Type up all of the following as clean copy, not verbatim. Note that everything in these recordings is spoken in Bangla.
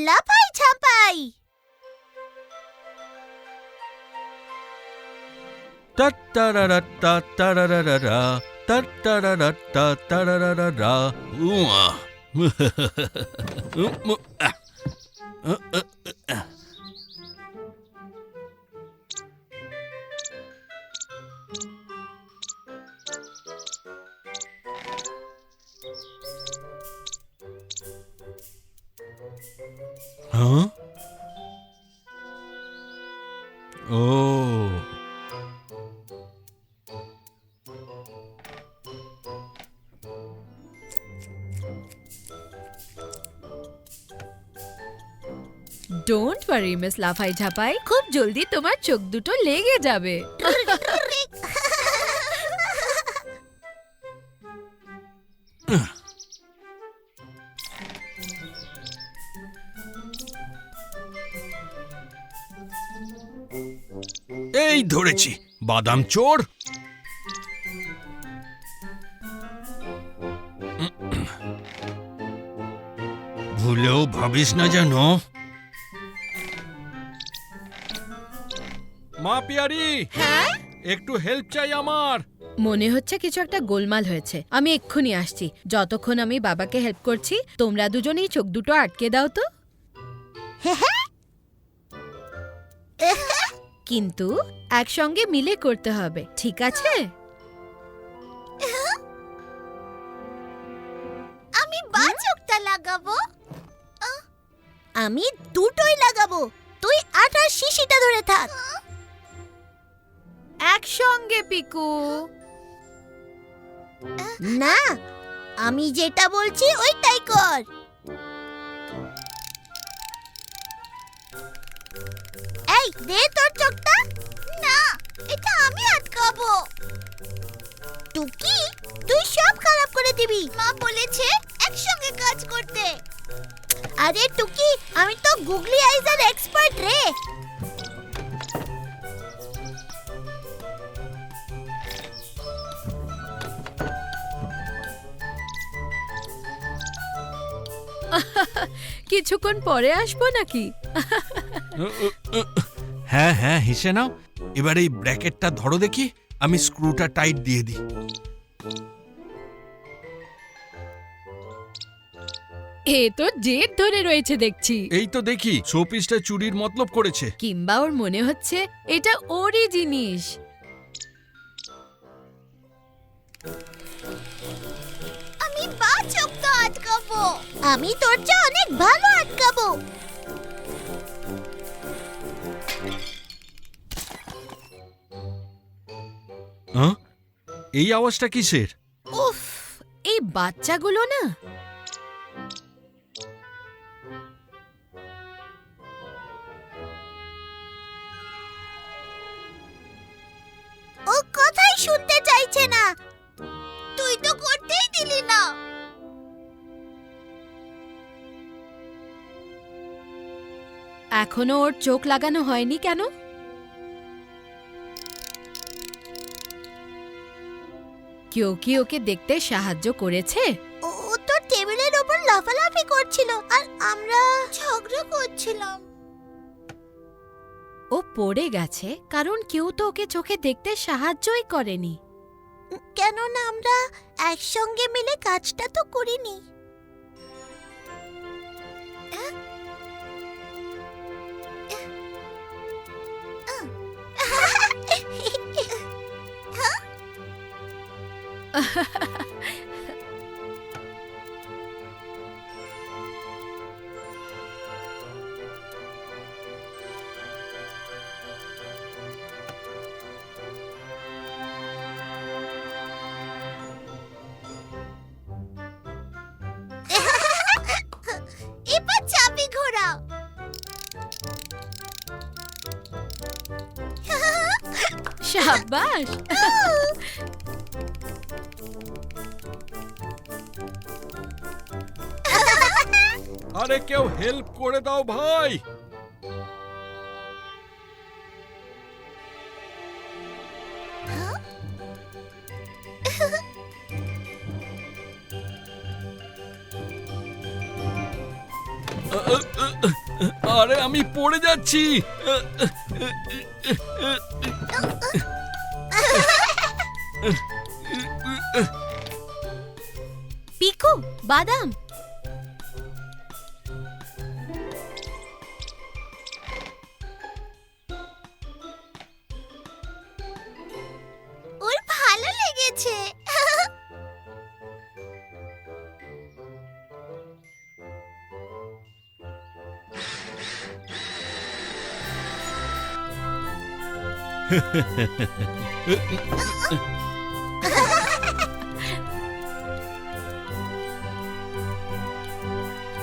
লাফাই ঝাঁপাই। টাটারারাটা টারারারারা টাটারারাটা টারারারারা উয়া হ্যাঁ ও ডোন্ট ওয়ারি মিস লাফাই ঝাপাই, খুব জলদি তোমার চোখ দুটো লেগে যাবে। এই ধরেছি বাদাম চোর। ভুলেও ভাবিস না যেন। মা পিয়ারি, হ্যাঁ, একটু হেল্প চাই আমার। মনে হচ্ছে কিছু একটা গোলমাল হয়েছে। আমি এক্ষুনি আসছি। যতক্ষণ আমি বাবাকে হেল্প করছি, তোমরা দুজনেই চোখ দুটো আটকে দাও তো। কিন্তু একসঙ্গে মিলে করতে হবে, ঠিক আছে? আমি বাঁ চোখটা লাগাবো। আমি দুটোই লাগাবো। তুই আটার শিশিটা ধরে থাক। একসঙ্গে পিকু। না, আমি যেটা বলছি ওইটাই কর। এই দে তোর চোখটা। না, এটা আমি আটকাবো। টুকি, তুই সব খারাপ করে দিবি। মা বলেছে একসঙ্গে কাজ করতে। আরে টুকি, আমি তো গুগলি আইজার এক্সপার্ট রে। কিছুক্ষণ পরে আসবো নাকি? হ্যাঁ হ্যাঁ, হেসে নাও। এবার এই ব্র্যাকেটটা ধরো দেখি, আমি স্ক্রুটা টাইট দিয়ে দিই। এ তো জেদ ধরে রয়েছে দেখছি। এই তো দেখি শোপিসটা চুরির মতলব করেছে। কিংবা ওর মনে হচ্ছে এটা ওরই জিনিস। আমি বাঁ চোখটা আটকাবো। আমি তোর চেয়ে অনেক ভালো আটকাবো। হ্যাঁ, এই আওয়াজটা কিসের? উফ, এই বাচ্চাগুলো না। ও কথাই শুনতে চাইছে না। তুই তো করতেই দিলি না। এখনো ওর চোখ লাগানো হয়নি কেন? কেউ কি ওকে দেখতে সাহায্য করেছে? ও তো টেবিলের উপর লাফালাফি করছিল আর আমরা ঝগড়া করছিলাম। ও পড়ে গেছে কারণ কেউ তো ওকে চোখে দেখতে সাহায্যই করেনি। কেননা আমরা একসঙ্গে মিলে কাজটা তো করিনি। এবার চাবি ঘোরাও। সাবাস। আরে কেউ হেল্প করে দাও ভাই। আরে আমি পড়ে যাচ্ছি। পিকু, বাদাম। ওর ভালো লেগেছে।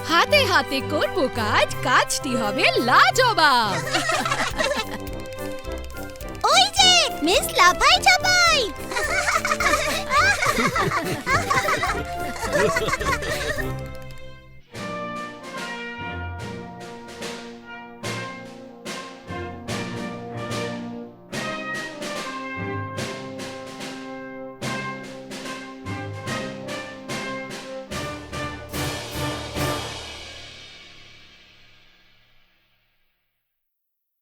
হাতে হাতে করবো কাজ, কাজটি হবে লাজবাব। ওই যে মিস লাফাই চাপাই।